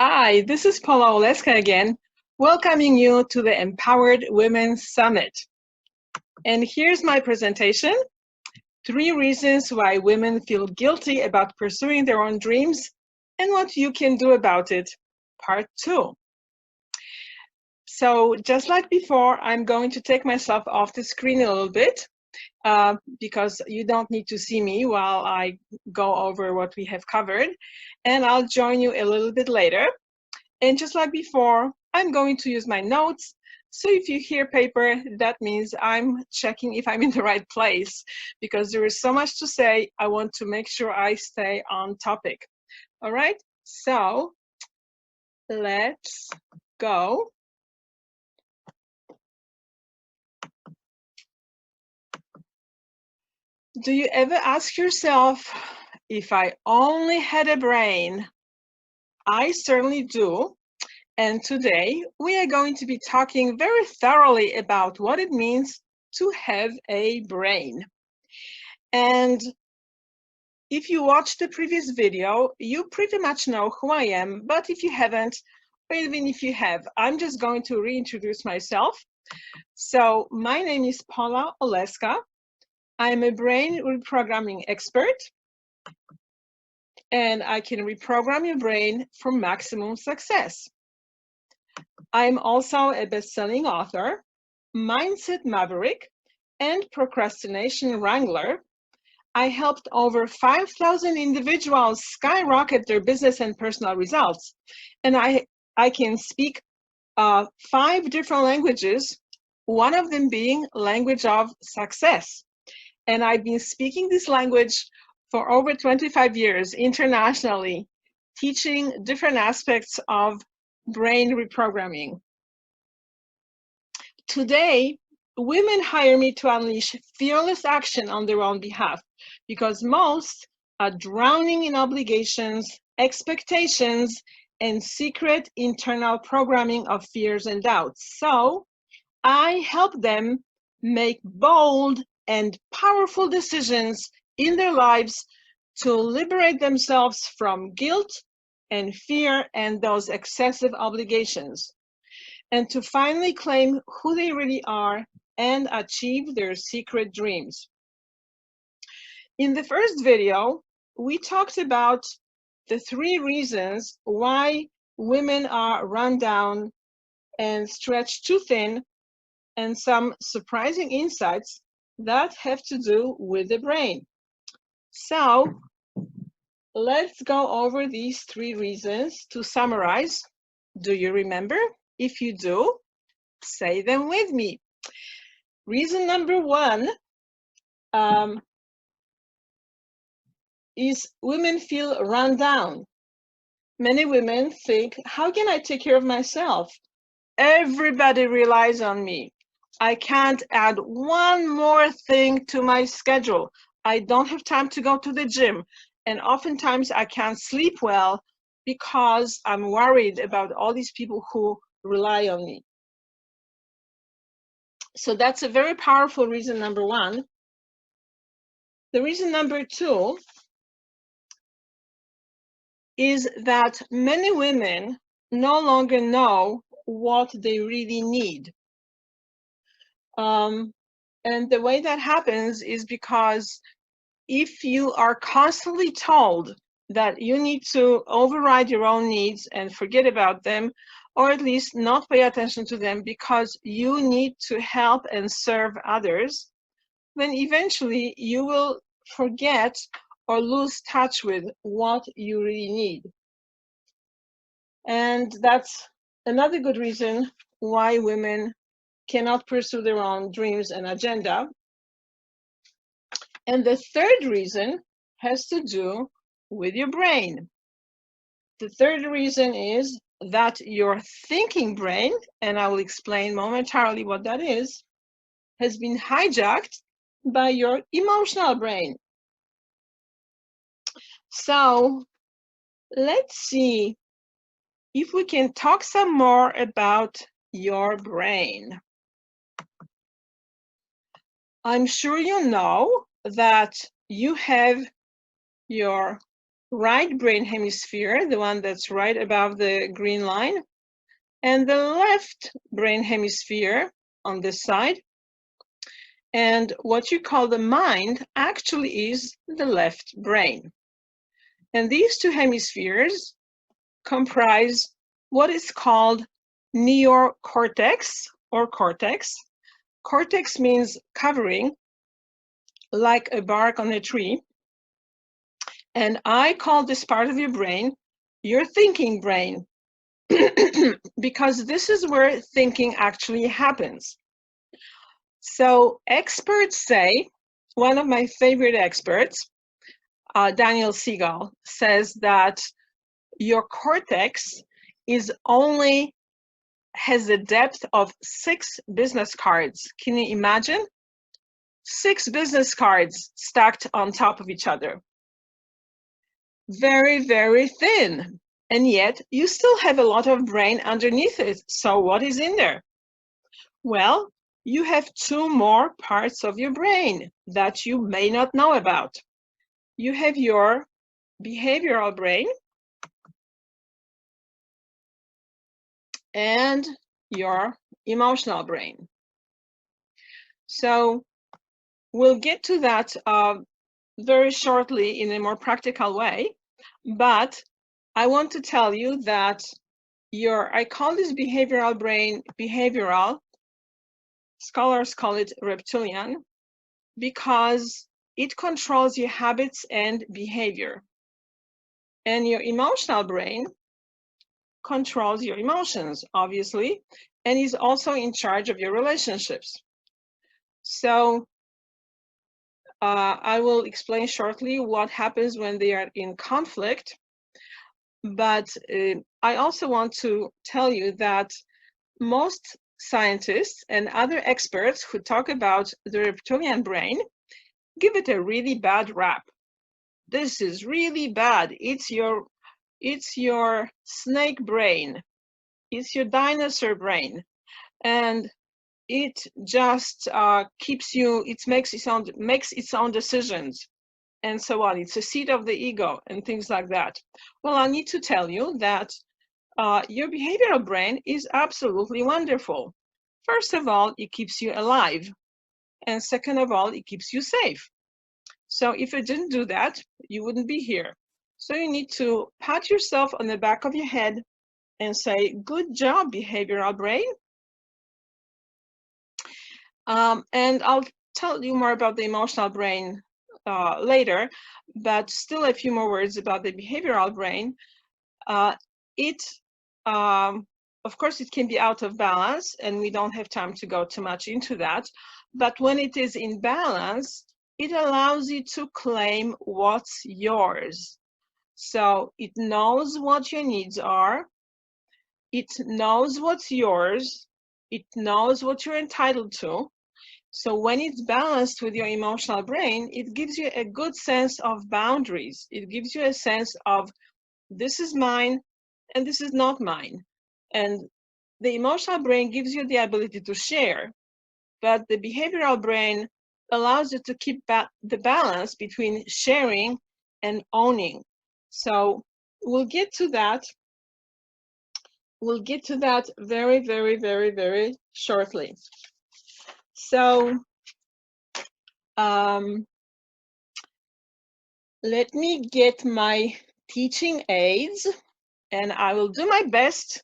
Hi, this is Paula Oleska again, welcoming you to the Empowered Women Summit. And here's my presentation, 3 reasons why women feel guilty about pursuing their own dreams and what you can do about it, part 2. So just like before, I'm going to take myself off the screen a little bit because you don't need to see me while I go over what we have covered, and I'll join you a little bit later. And just like before, I'm going to use my notes. So if you hear paper, that means I'm checking if I'm in the right place, because there is so much to say. I want to make sure I stay on topic. All right, so let's go. Do you ever ask yourself, if I only had a brain? I certainly do. And today we are going to be talking very thoroughly about what it means to have a brain. And if you watched the previous video, you pretty much know who I am, but if you haven't, or even if you have, I'm just going to reintroduce myself. So my name is Paula Oleska. I'm a brain reprogramming expert, and I can reprogram your brain for maximum success. I'm also a best-selling author, mindset maverick, and procrastination wrangler. I helped over 5,000 individuals skyrocket their business and personal results. And I can speak 5 different languages, one of them being language of success. And I've been speaking this language for over 25 years internationally, teaching different aspects of brain reprogramming. Today, women hire me to unleash fearless action on their own behalf, because most are drowning in obligations, expectations, and secret internal programming of fears and doubts. So I help them make bold and powerful decisions in their lives to liberate themselves from guilt and fear and those excessive obligations, and to finally claim who they really are and achieve their secret dreams. In the first video, we talked about the 3 reasons why women are run down and stretched too thin, and some surprising insights that have to do with the brain. So let's go over these 3 reasons to summarize. Do you remember? If you do, say them with me. Reason number 1 is women feel run down. Many women think, how can I take care of myself? Everybody relies on me. I can't add one more thing to my schedule. I don't have time to go to the gym. And oftentimes I can't sleep well because I'm worried about all these people who rely on me. So that's a very powerful reason number 1. The reason number 2 is that many women no longer know what they really need. And the way that happens is because if you are constantly told that you need to override your own needs and forget about them, or at least not pay attention to them because you need to help and serve others, then eventually you will forget or lose touch with what you really need. And that's another good reason why women cannot pursue their own dreams and agenda. And the third reason has to do with your brain. The third reason is that your thinking brain, and I will explain momentarily what that is, has been hijacked by your emotional brain. So let's see if we can talk some more about your brain. I'm sure you know that you have your right brain hemisphere, the one that's right above the green line, and the left brain hemisphere on this side. And what you call the mind actually is the left brain. And these two hemispheres comprise what is called neocortex or cortex. Cortex means covering, like a bark on a tree. And I call this part of your brain your thinking brain, because this is where thinking actually happens. So experts say, one of my favorite experts, Daniel Siegel, says that your cortex has a depth of 6 business cards. Can you imagine? 6 business cards stacked on top of each other. Very, very thin. And yet you still have a lot of brain underneath it. So what is in there? Well, you have 2 more parts of your brain that you may not know about. You have your behavioral brain and your emotional brain. So we'll get to that very shortly in a more practical way, but I want to tell you that I call this behavioral brain behavioral. Scholars call it reptilian because it controls your habits and behavior. And your emotional brain controls your emotions, obviously, and is also in charge of your relationships. So I will explain shortly what happens when they are in conflict. But I also want to tell you that most scientists and other experts who talk about the reptilian brain give it a really bad rap. This is really bad. It's your snake brain. It's your dinosaur brain. And it just makes its own decisions and so on. It's a seat of the ego and things like that. Well, I need to tell you that your behavioral brain is absolutely wonderful. First of all, it keeps you alive. And second of all, it keeps you safe. So if it didn't do that, you wouldn't be here. So you need to pat yourself on the back of your head and say, good job, behavioral brain. And I'll tell you more about the emotional brain later, but still a few more words about the behavioral brain. Of course, it can be out of balance, and we don't have time to go too much into that. But when it is in balance, it allows you to claim what's yours. So it knows what your needs are. It knows what's yours. It knows what you're entitled to. So when it's balanced with your emotional brain, it gives you a good sense of boundaries. It gives you a sense of, this is mine and this is not mine. And the emotional brain gives you the ability to share, but the behavioral brain allows you to keep the balance between sharing and owning. So we'll get to that. We'll get to that very, very, very, very shortly. So let me get my teaching aids, and I will do my best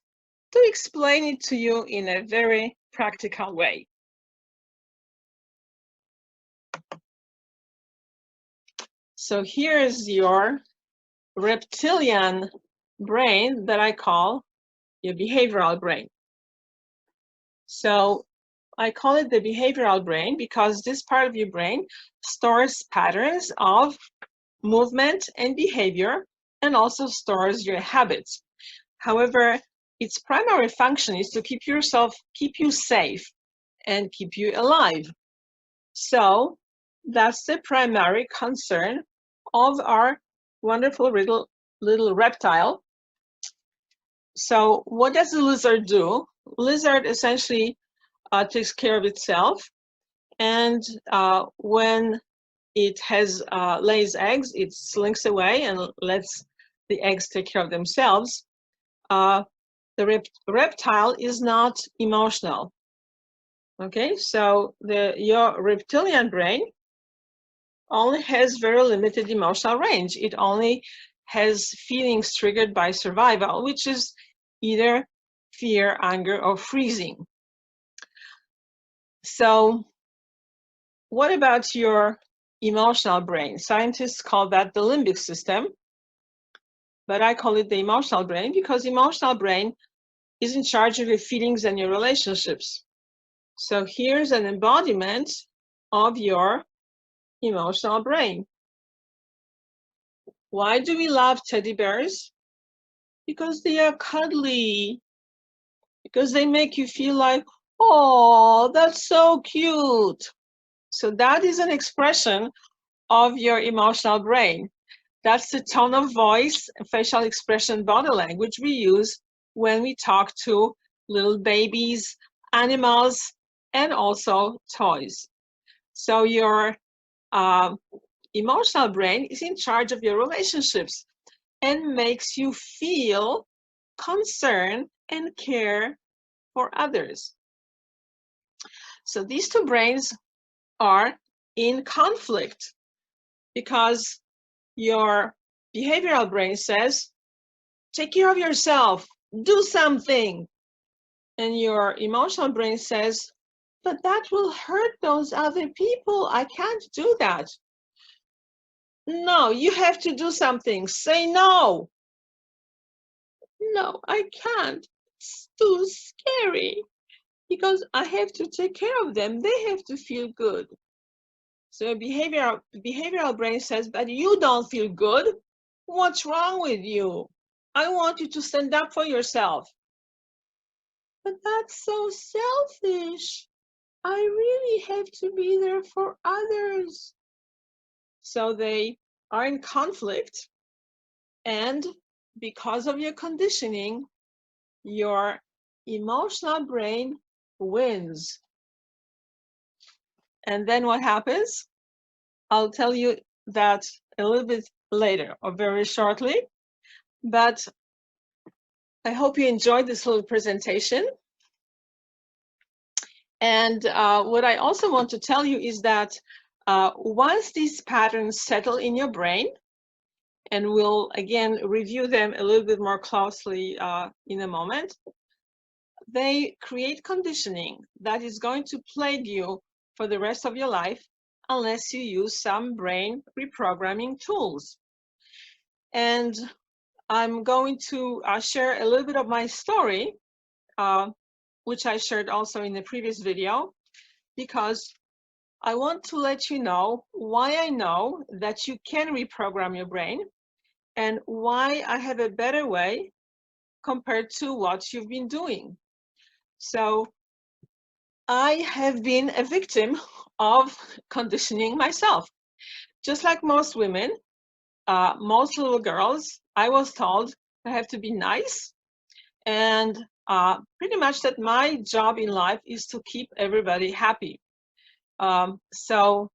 to explain it to you in a very practical way. So here's your reptilian brain that I call your behavioral brain. So I call it the behavioral brain because this part of your brain stores patterns of movement and behavior and also stores your habits. However, its primary function is to keep you safe and keep you alive. So that's the primary concern of our wonderful little reptile. So what does the lizard do? Lizard essentially takes care of itself, and when it has lays eggs, it slinks away and lets the eggs take care of themselves. The reptile is not emotional. Okay, so your reptilian brain only has very limited emotional range. It only has feelings triggered by survival, which is either fear, anger, or freezing. So what about your emotional brain? Scientists call that the limbic system, but I call it the emotional brain because emotional brain is in charge of your feelings and your relationships. So here's an embodiment of your emotional brain. Why do we love teddy bears? Because they are cuddly, because they make you feel like, oh, that's so cute. So that is an expression of your emotional brain. That's the tone of voice, facial expression, body language we use when we talk to little babies, animals, and also toys. So your emotional brain is in charge of your relationships and makes you feel concern and care for others. So these two brains are in conflict because your behavioral brain says, take care of yourself, do something. And your emotional brain says, but that will hurt those other people. I can't do that. No, you have to do something. Say no. No, I can't. It's too scary because I have to take care of them. They have to feel good. So behavioral brain says, but you don't feel good. What's wrong with you? I want you to stand up for yourself. But that's so selfish. I really have to be there for others. So they are in conflict, and because of your conditioning, your emotional brain wins. And then what happens? I'll tell you that a little bit later or very shortly, but I hope you enjoyed this little presentation. And what I also want to tell you is that once these patterns settle in your brain, and we'll again review them a little bit more closely in a moment, they create conditioning that is going to plague you for the rest of your life unless you use some brain reprogramming tools. And I'm going to share a little bit of my story, which I shared also in the previous video, because I want to let you know why I know that you can reprogram your brain and why I have a better way compared to what you've been doing. So I have been a victim of conditioning myself. Just like most women, most little girls, I was told I have to be nice and pretty much that my job in life is to keep everybody happy. So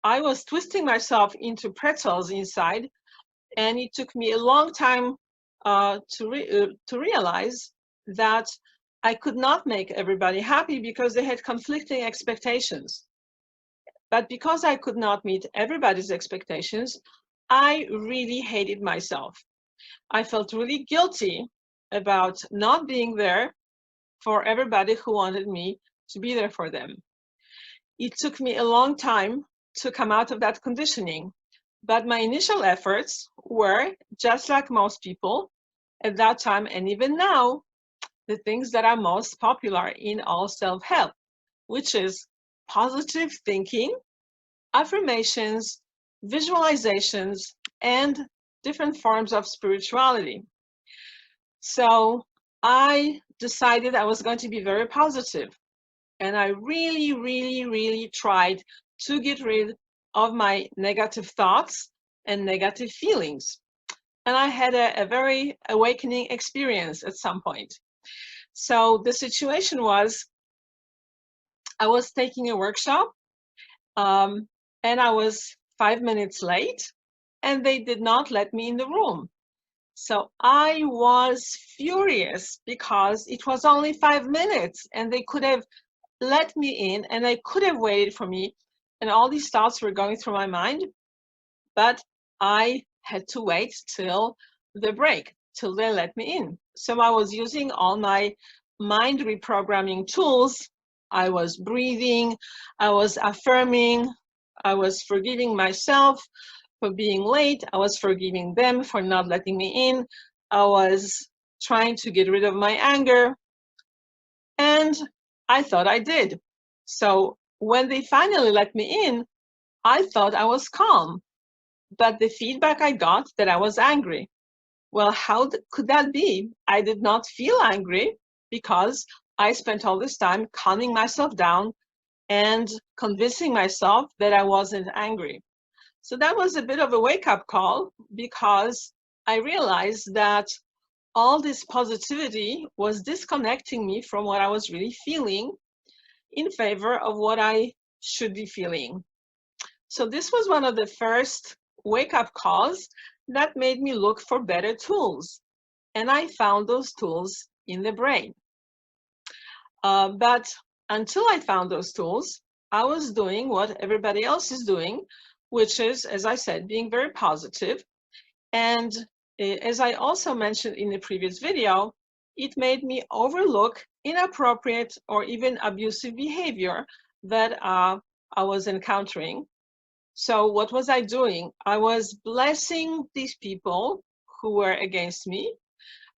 I was twisting myself into pretzels inside, and it took me a long time to realize that I could not make everybody happy because they had conflicting expectations. But because I could not meet everybody's expectations, I really hated myself. I felt really guilty about not being there for everybody who wanted me to be there for them. It took me a long time to come out of that conditioning, but my initial efforts were, just like most people at that time and even now, the things that are most popular in all self-help, which is positive thinking, affirmations, visualizations, and different forms of spirituality. So I decided I was going to be very positive. And I really, really, really tried to get rid of my negative thoughts and negative feelings. And I had a very awakening experience at some point. So the situation was, I was taking a workshop and I was 5 minutes late, and they did not let me in the room. So I was furious because it was only 5 minutes and they could have let me in and they could have waited for me. And all these thoughts were going through my mind, but I had to wait till the break, till they let me in. So I was using all my mind reprogramming tools. I was breathing, I was affirming, I was forgiving myself for being late, I was forgiving them for not letting me in, I was trying to get rid of my anger, and I thought I did. So when they finally let me in, I thought I was calm, but the feedback I got that I was angry. Well, how could that be? I did not feel angry because I spent all this time calming myself down and convincing myself that I wasn't angry. So that was a bit of a wake-up call because I realized that all this positivity was disconnecting me from what I was really feeling in favor of what I should be feeling. So this was one of the first wake-up calls that made me look for better tools. And I found those tools in the brain. But until I found those tools, I was doing what everybody else is doing, which is, as I said, being very positive. And as I also mentioned in the previous video, it made me overlook inappropriate or even abusive behavior that I was encountering. So what was I doing? I was blessing these people who were against me.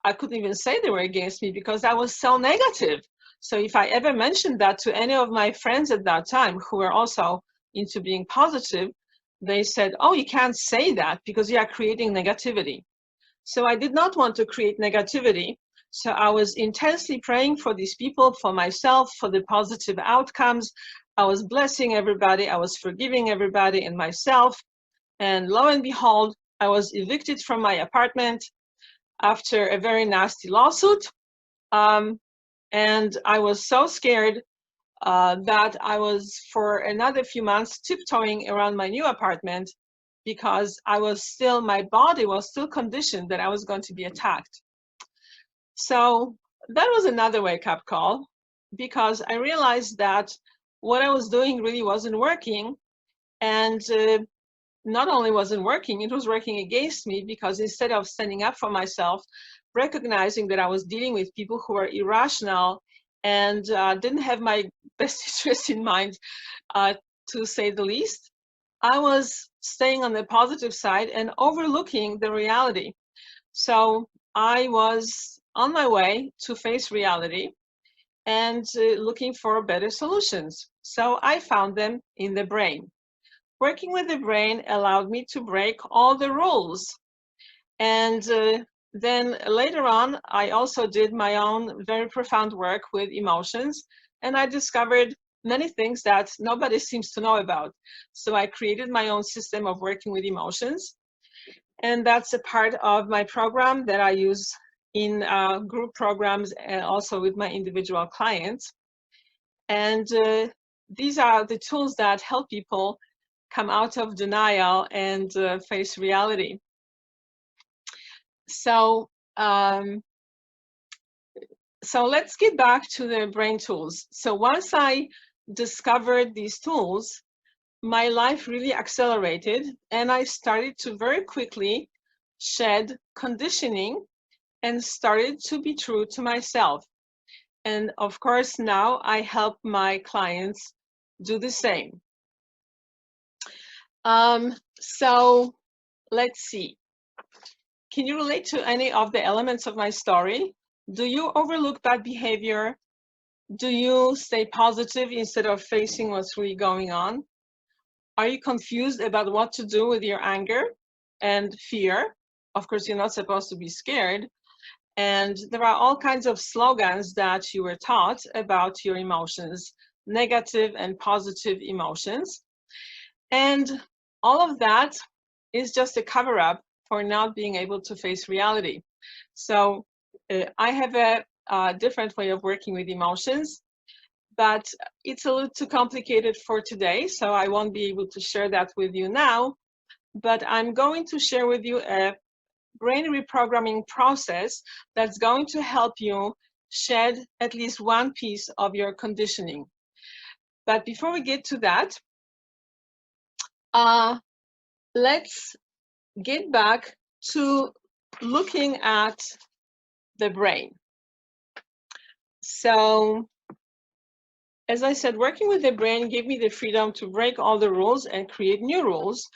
I couldn't even say they were against me because I was so negative. So if I ever mentioned that to any of my friends at that time who were also into being positive, they said, oh, you can't say that because you are creating negativity. So I did not want to create negativity. So I was intensely praying for these people, for myself, for the positive outcomes. I was blessing everybody. I was forgiving everybody and myself. And lo and behold, I was evicted from my apartment after a very nasty lawsuit. And I was so scared that I was, for another few months, tiptoeing around my new apartment because I was still, my body was still conditioned that I was going to be attacked. So that was another wake-up call because I realized that what I was doing really wasn't working. And not only wasn't working, it was working against me because instead of standing up for myself, recognizing that I was dealing with people who were irrational and didn't have my best interest in mind, to say the least, I was staying on the positive side and overlooking the reality. So I was on my way to face reality and looking for better solutions. So I found them in the brain. Working with the brain allowed me to break all the rules. And then later on, I also did my own very profound work with emotions, and I discovered many things that nobody seems to know about. So I created my own system of working with emotions, and that's a part of my program that I use in group programs and also with my individual clients. And these are the tools that help people come out of denial and face reality. So let's get back to the brain tools. So once I discovered these tools, my life really accelerated and I started to very quickly shed conditioning and started to be true to myself. And of course, now I help my clients do the same. So let's see. Can you relate to any of the elements of my story? Do you overlook bad behavior? Do you stay positive instead of facing what's really going on? Are you confused about what to do with your anger and fear? Of course, you're not supposed to be scared. And there are all kinds of slogans that you were taught about your emotions, negative and positive emotions. And all of that is just a cover-up for not being able to face reality. So I have a different way of working with emotions. but it's a little too complicated for today, so I won't be able to share that with you now. But I'm going to share with you a brain reprogramming process that's going to help you shed at least one piece of your conditioning. But before we get to that, let's get back to looking at the brain. So, as I said, working with the brain gave me the freedom to break all the rules and create new rules.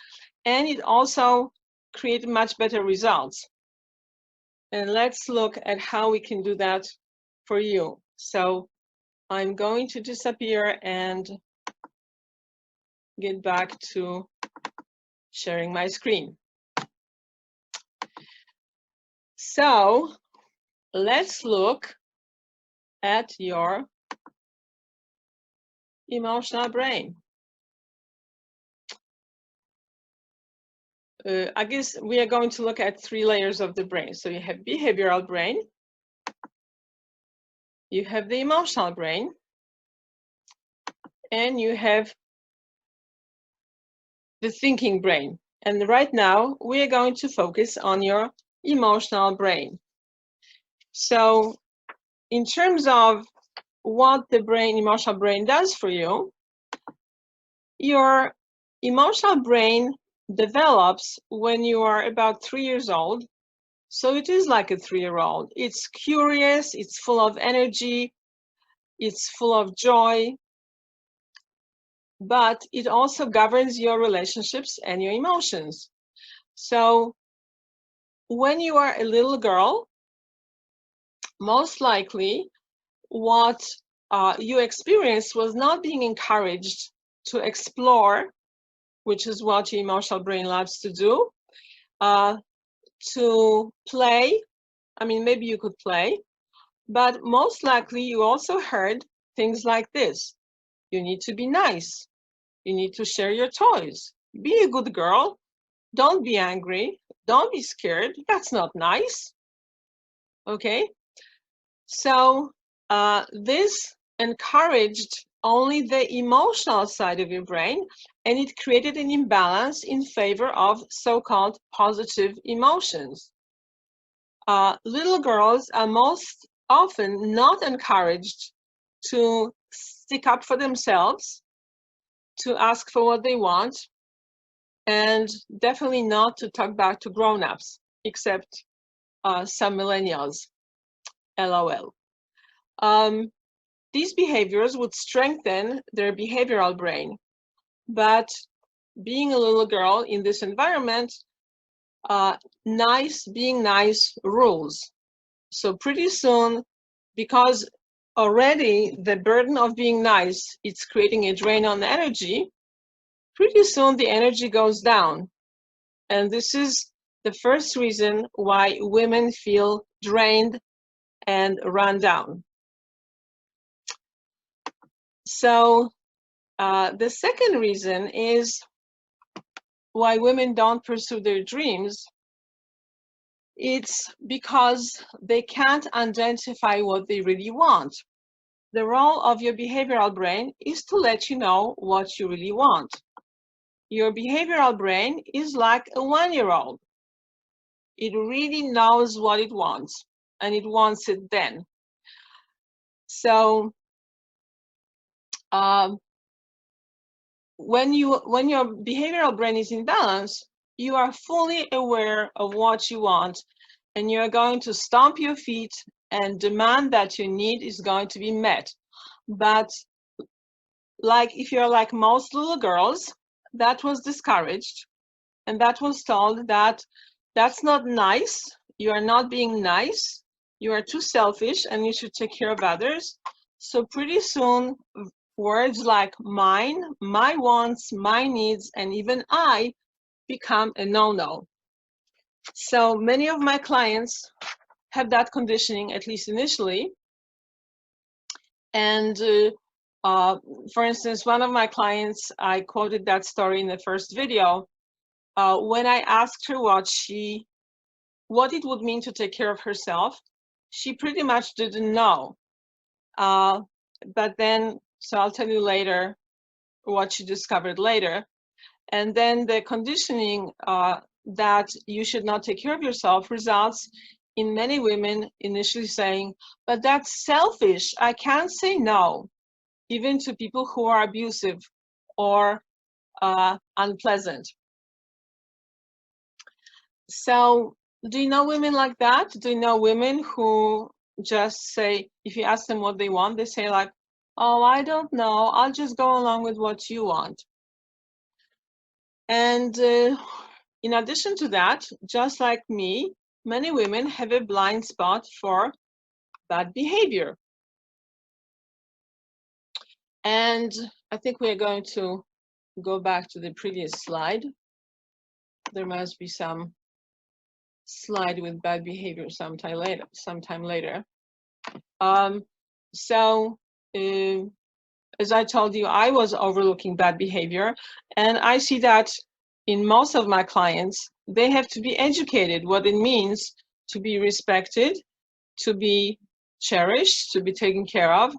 And it also created much better results. And let's look at how we can do that for you. So I'm going to disappear and get back to sharing my screen. So let's look at your emotional brain. I guess we are going to look at 3 layers of the brain. So you have behavioral brain, you have the emotional brain, and you have the thinking brain. And right now we are going to focus on your emotional brain. So in terms of what the emotional brain does for you, your emotional brain develops when you are about 3 years old. So it is like a 3-year-old. It's curious, it's full of energy, it's full of joy, but it also governs your relationships and your emotions. So when you are a little girl, most likely what you experienced was not being encouraged to explore, which is what your emotional brain loves to do, to play. I mean, maybe you could play, but most likely you also heard things like this. You need to be nice. You need to share your toys. Be a good girl. Don't be angry. Don't be scared. That's not nice. Okay? So this encouraged only the emotional side of your brain, and it created an imbalance in favor of so-called positive emotions. Little girls are most often not encouraged to stick up for themselves, to ask for what they want, and definitely not to talk back to grown-ups, except some millennials, LOL. These behaviors would strengthen their behavioral brain, but being a little girl in this environment, being nice rules. So pretty soon, because already the burden of being nice, it's creating a drain on the energy, pretty soon the energy goes down. And this is the first reason why women feel drained and run down. So the second reason is why women don't pursue their dreams. It's because they can't identify what they really want. The role of your behavioral brain is to let you know what you really want. Your behavioral brain is like a 1-year-old. It really knows what it wants, and it wants it then. So when your behavioral brain is in balance, you are fully aware of what you want, and you are going to stomp your feet and demand that your need is going to be met. But like if you're like most little girls, that was discouraged, and that was told that that's not nice, you are not being nice, you are too selfish, and you should take care of others. So pretty soon, words like mine, my wants, my needs, and even I become a no-no. So many of my clients have that conditioning, at least initially. And for instance, one of my clients, I quoted that story in the first video. When I asked her what it would mean to take care of herself, she pretty much didn't know. But then So I'll tell you later what she discovered later. And then the conditioning that you should not take care of yourself results in many women initially saying, but that's selfish. I can't say no, even to people who are abusive or unpleasant. So do you know women like that? Do you know women who just say, if you ask them what they want, they say like, oh, I don't know, I'll just go along with what you want. And in addition to that, just like me, many women have a blind spot for bad behavior. And I think we are going to go back to the previous slide. There must be some slide with bad behavior sometime later. So as I told you, I was overlooking bad behavior, and I see that in most of my clients, they have to be educated what it means to be respected, to be cherished, to be taken care of,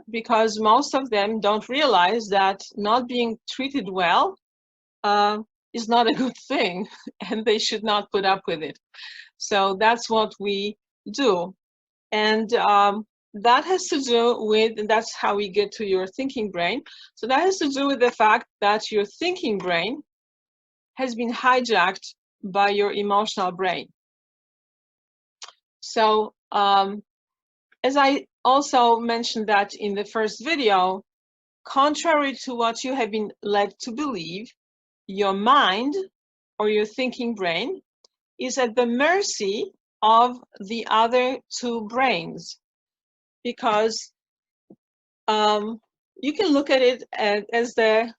because most of them don't realize that not being treated well is not a good thing, and they should not put up with it. So that's what we do. And that has to do with, and that's how we get to your thinking brain. So that has to do with the fact that your thinking brain has been hijacked by your emotional brain. So as I also mentioned that in the first video, contrary to what you have been led to believe, your mind or your thinking brain is at the mercy of the other two brains, because you can look at it as the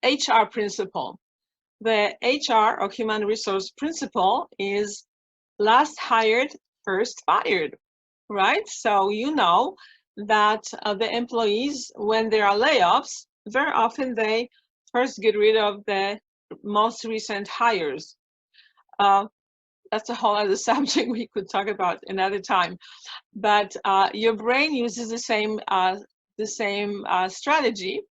HR principle. The HR, or human resource principle, is last hired, first fired, right? So you know that the employees, when there are layoffs, very often they first get rid of the most recent hires. That's a whole other subject we could talk about another time. But your brain uses the same strategy.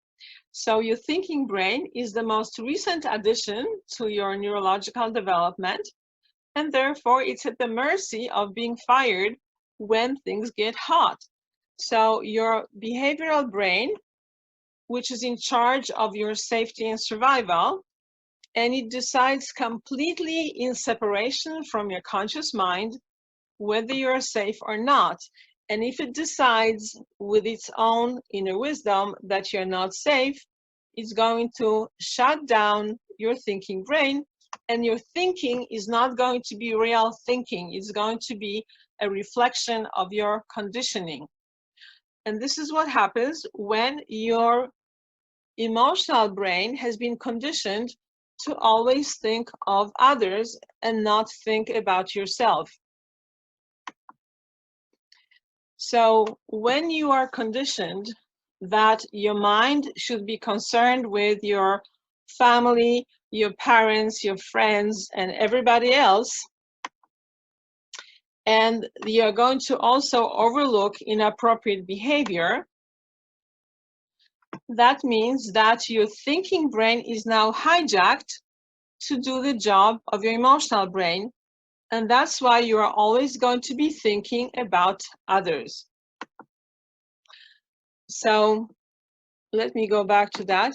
So your thinking brain is the most recent addition to your neurological development, and therefore it's at the mercy of being fired when things get hot. So your behavioral brain, which is in charge of your safety and survival, and it decides completely in separation from your conscious mind whether you're safe or not. And if it decides with its own inner wisdom that you're not safe, it's going to shut down your thinking brain, and your thinking is not going to be real thinking. It's going to be a reflection of your conditioning. And this is what happens when your emotional brain has been conditioned to always think of others and not think about yourself. So when you are conditioned that your mind should be concerned with your family, your parents, your friends, and everybody else, and you're going to also overlook inappropriate behavior, that means that your thinking brain is now hijacked to do the job of your emotional brain, and that's why you are always going to be thinking about others. So let me go back to that.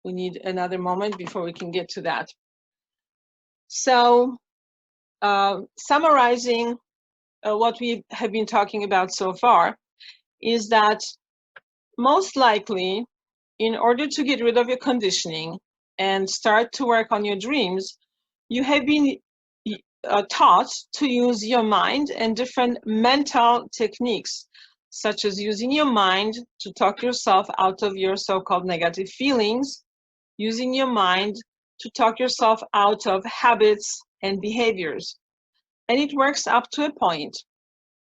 We need another moment before we can get to that. So summarizing what we have been talking about so far is that most likely, in order to get rid of your conditioning and start to work on your dreams, you have been taught to use your mind and different mental techniques, such as using your mind to talk yourself out of your so-called negative feelings, using your mind to talk yourself out of habits and behaviors. And it works up to a point.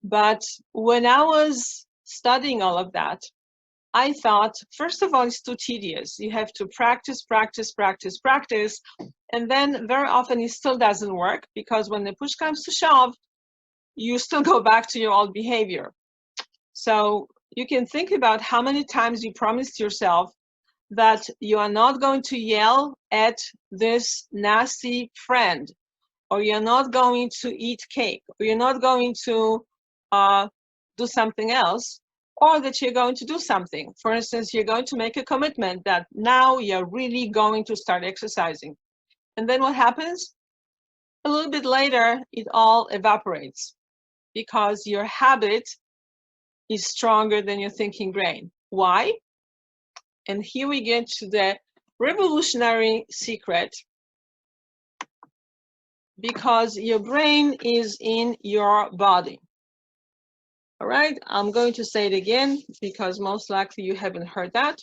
But when I was studying all of that, I thought, first of all, it's too tedious. You have to practice, practice, practice, practice. And then very often it still doesn't work, because when the push comes to shove, you still go back to your old behavior. So you can think about how many times you promised yourself that you are not going to yell at this nasty friend, or you're not going to eat cake, or you're not going to do something else, or that you're going to do something. For instance, you're going to make a commitment that now you're really going to start exercising. And then what happens? A little bit later, it all evaporates because your habit is stronger than your thinking brain. Why? And here we get to the revolutionary secret, because your brain is in your body. All right, I'm going to say it again because most likely you haven't heard that.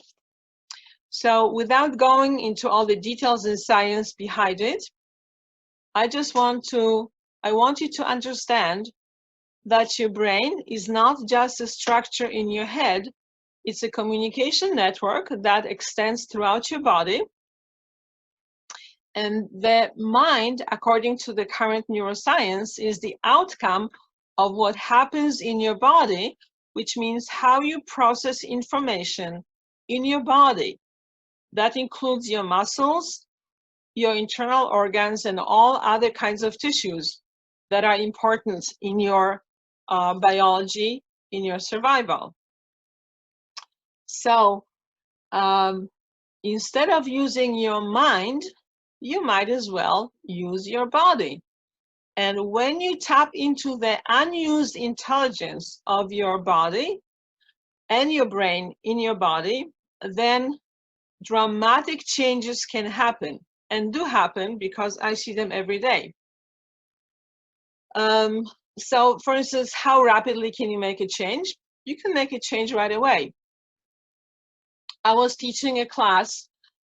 So without going into all the details and science behind it, I want you to understand that your brain is not just a structure in your head. It's a communication network that extends throughout your body. And the mind, according to the current neuroscience, is the outcome of what happens in your body, which means how you process information in your body. That includes your muscles, your internal organs, and all other kinds of tissues that are important in your biology, in your survival. So instead of using your mind, you might as well use your body. And when you tap into the unused intelligence of your body and your brain in your body, then dramatic changes can happen, and do happen because I see them every day. So for instance, how rapidly can you make a change? You can make a change right away. I was teaching a class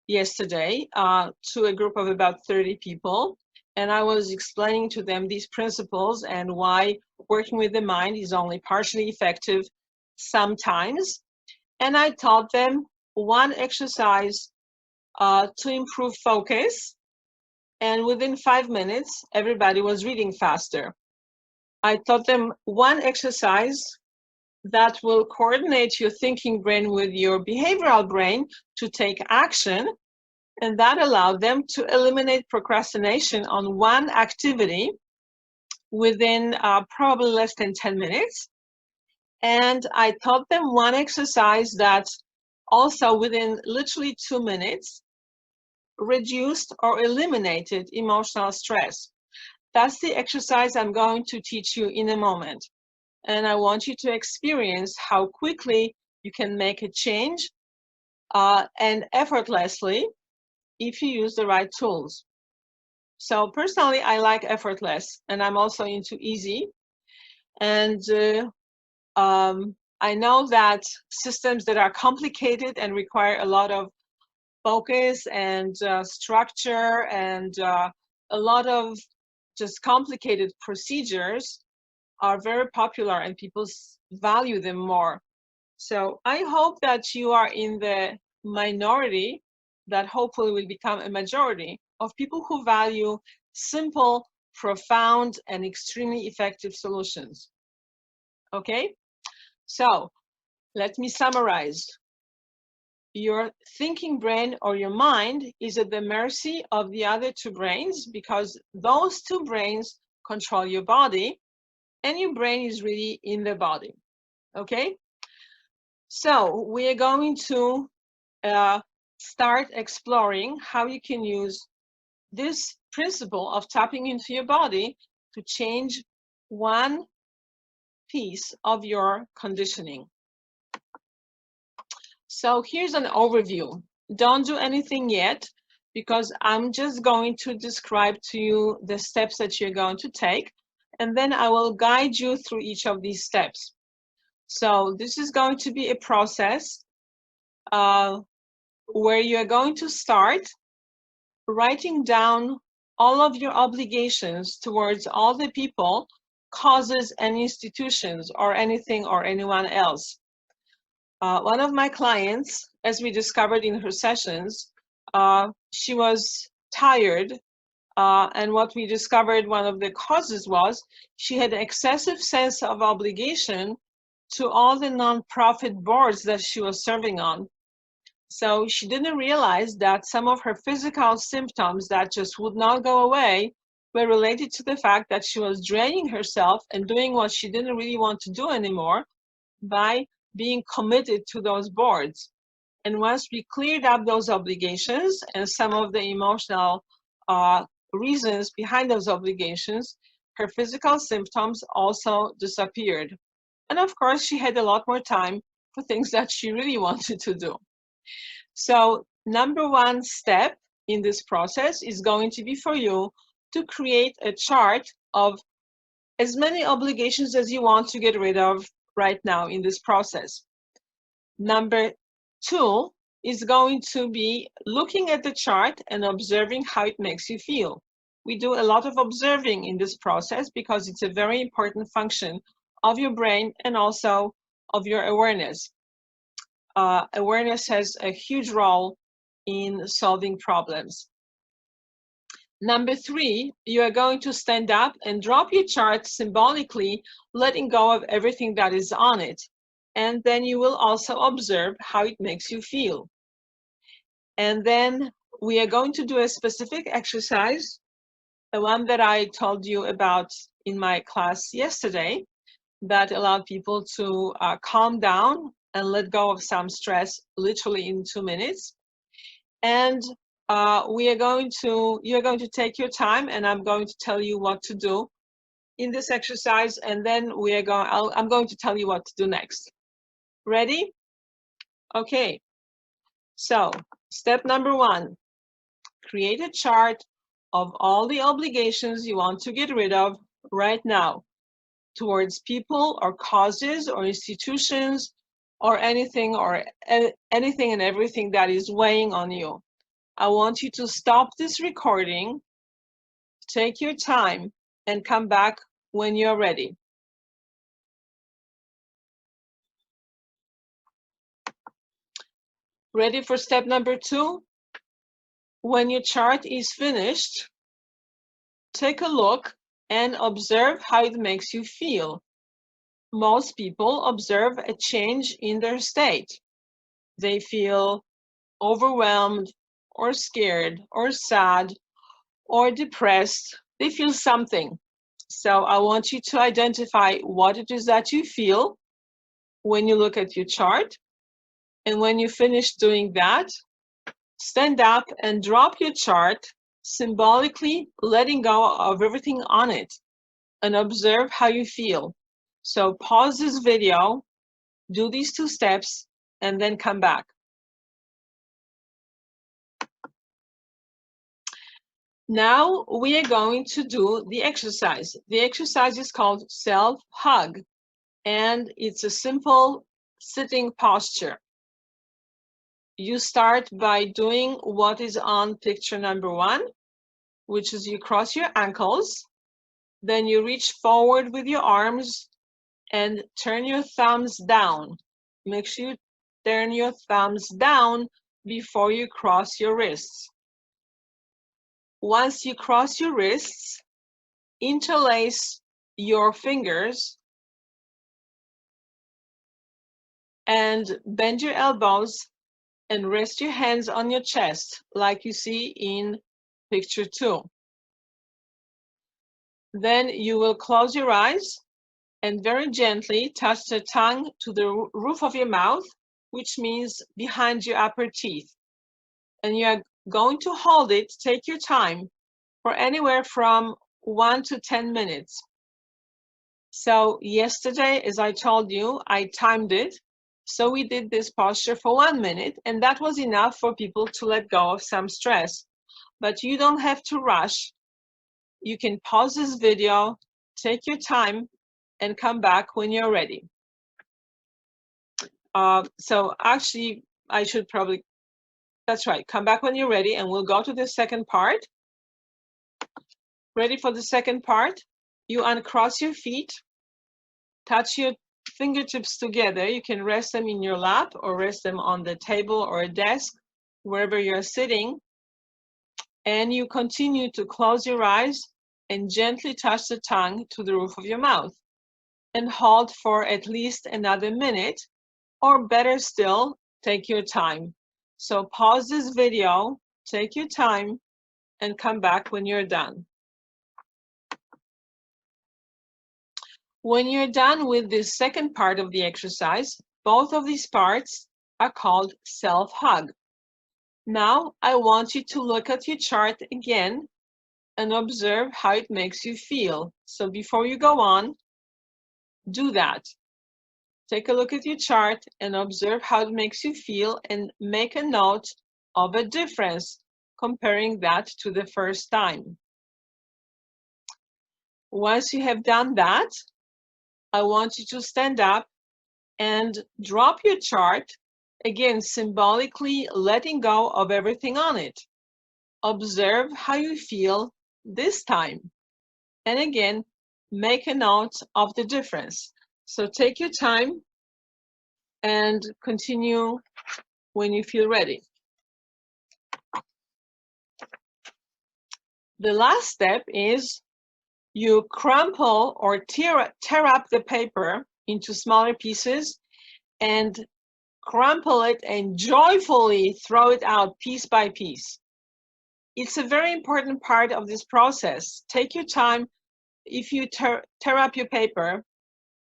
yesterday to a group of about 30 people, and I was explaining to them these principles and why working with the mind is only partially effective sometimes. And I taught them one exercise to improve focus, and within 5 minutes, everybody was reading faster. I taught them one exercise that will coordinate your thinking brain with your behavioral brain to take action, and that allowed them to eliminate procrastination on one activity within probably less than 10 minutes. And I taught them one exercise that also within literally 2 minutes reduced or eliminated emotional stress. That's the exercise I'm going to teach you in a moment. And I want you to experience how quickly you can make a change and effortlessly if you use the right tools. So personally, I like effortless, and I'm also into easy. And I know that systems that are complicated and require a lot of focus and structure and a lot of just complicated procedures are very popular and people value them more. So I hope that you are in the minority that hopefully will become a majority of people who value simple, profound, and extremely effective solutions. Okay? So let me summarize. Your thinking brain or your mind is at the mercy of the other two brains because those two brains control your body, and your brain is really in the body. Okay? So we are going to start exploring how you can use this principle of tapping into your body to change one piece of your conditioning. So here's an overview. Don't do anything yet because I'm just going to describe to you the steps that you're going to take, and then I will guide you through each of these steps. So this is going to be a process where you're going to start writing down all of your obligations towards all the people, causes, and institutions, or anything or anyone else. One of my clients, as we discovered in her sessions, she was tired, and what we discovered one of the causes was she had an excessive sense of obligation to all the nonprofit boards that she was serving on. So she didn't realize that some of her physical symptoms that just would not go away were related to the fact that she was draining herself and doing what she didn't really want to do anymore by being committed to those boards. And once we cleared up those obligations and some of the emotional reasons behind those obligations, her physical symptoms also disappeared. And of course, she had a lot more time for things that she really wanted to do. So number one step in this process is going to be for you to create a chart of as many obligations as you want to get rid of right now in this process. Number two is going to be looking at the chart and observing how it makes you feel. We do a lot of observing in this process because it's a very important function of your brain and also of your awareness. Awareness has a huge role in solving problems. Number three, you are going to stand up and drop your chart symbolically, letting go of everything that is on it. And then you will also observe how it makes you feel. And then we are going to do a specific exercise, the one that I told you about in my class yesterday, that allowed people to calm down and let go of some stress literally in 2 minutes. And you're going to take your time, and I'm going to tell you what to do in this exercise, and then I'm going to tell you what to do next. Ready? Okay. So step number one, create a chart of all the obligations you want to get rid of right now towards people or causes or institutions or anything and everything that is weighing on you. I want you to stop this recording, take your time, and come back when you're ready. Ready for step number two? When your chart is finished, take a look and observe how it makes you feel. Most people observe a change in their state. They feel overwhelmed or scared or sad or depressed. They feel something. So I want you to identify what it is that you feel when you look at your chart. And when you finish doing that, stand up and drop your chart, symbolically letting go of everything on it, and observe how you feel. So pause this video, do these 2 steps, and then come back. Now we are going to do the exercise. The exercise is called self-hug, and it's a simple sitting posture. You start by doing what is on picture number 1, which is you cross your ankles, then you reach forward with your arms and turn your thumbs down. Make sure you turn your thumbs down before you cross your wrists. Once you cross your wrists, interlace your fingers and bend your elbows and rest your hands on your chest like you see in picture 2. Then you will close your eyes and very gently touch the tongue to the roof of your mouth, which means behind your upper teeth. And you are going to hold it, take your time, for anywhere from 1 to 10 minutes. So yesterday, as I told you, I timed it. So we did this posture for 1 minute, and that was enough for people to let go of some stress. But you don't have to rush. You can pause this video, take your time, and come back when you're ready. So actually, I should probably, that's right, come back when you're ready, and we'll go to the second part. Ready for the second part? You uncross your feet, touch your fingertips together. You can rest them in your lap or rest them on the table or a desk, wherever you're sitting. And you continue to close your eyes and gently touch the tongue to the roof of your mouth. and hold for at least another minute, or better still, take your time. So pause this video, take your time, and come back when you're done. When you're done with this second part of the exercise, both of these parts are called self-hug. Now, I want you to look at your chart again and observe how it makes you feel. So before you go on, do that. Take a look at your chart and observe how it makes you feel and make a note of a difference comparing that to the first time. Once you have done that, I want you to stand up and drop your chart, again, symbolically letting go of everything on it. Observe how you feel this time. And again, make a note of the difference. So take your time and continue when you feel ready. The last step is you crumple or tear up the paper into smaller pieces and crumple it and joyfully throw it out piece by piece. It's a very important part of this process. Take your time. If you tear up your paper,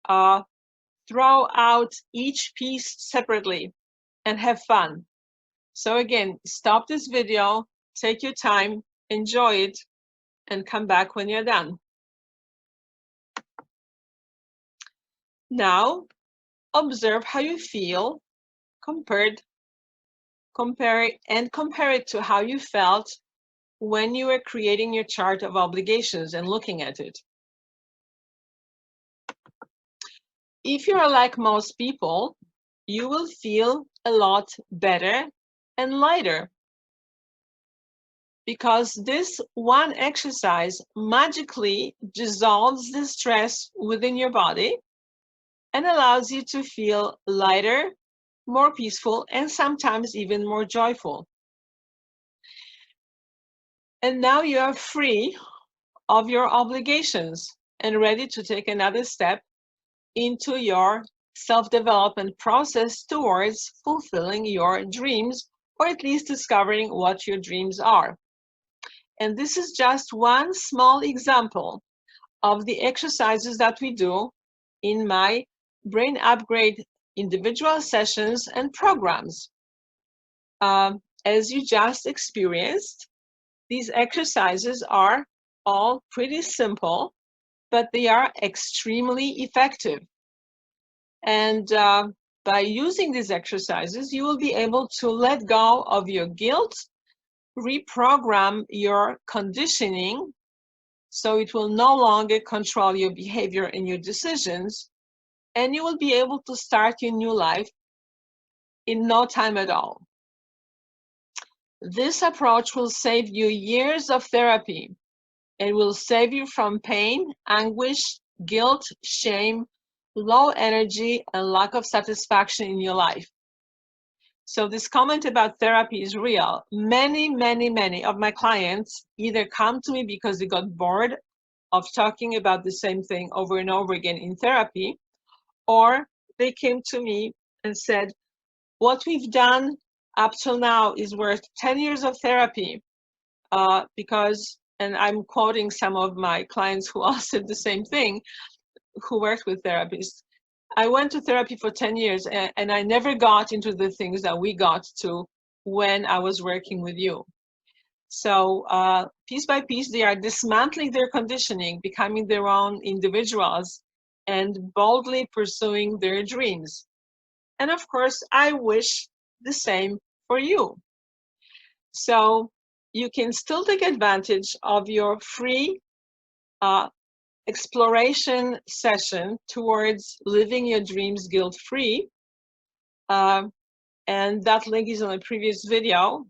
throw out each piece separately and have fun. So again, stop this video, take your time, enjoy it, and come back when you're done. Now, observe how you feel, compare it to how you felt when you were creating your chart of obligations and looking at it. If you are like most people, you will feel a lot better and lighter, because this one exercise magically dissolves the stress within your body and allows you to feel lighter, more peaceful, and sometimes even more joyful. And now you are free of your obligations and ready to take another step into your self-development process towards fulfilling your dreams, or at least discovering what your dreams are. And this is just one small example of the exercises that we do in my Brain Upgrade individual sessions and programs. As you just experienced, these exercises are all pretty simple, but they are extremely effective. And by using these exercises, you will be able to let go of your guilt, reprogram your conditioning, so it will no longer control your behavior and your decisions, and you will be able to start your new life in no time at all. This approach will save you years of therapy. It will save you from pain, anguish, guilt, shame, low energy, and lack of satisfaction in your life. So this comment about therapy is real. Many of my clients either come to me because they got bored of talking about the same thing over and over again in therapy, or they came to me and said, what we've done up till now is worth 10 years of therapy, because, and I'm quoting some of my clients who all said the same thing, who worked with therapists. I went to therapy for 10 years and I never got into the things that we got to when I was working with you. So piece by piece, they are dismantling their conditioning, becoming their own individuals, and boldly pursuing their dreams. And of course, I wish the same for you. So you can still take advantage of your free exploration session towards living your dreams guilt-free. And that link is on a previous video.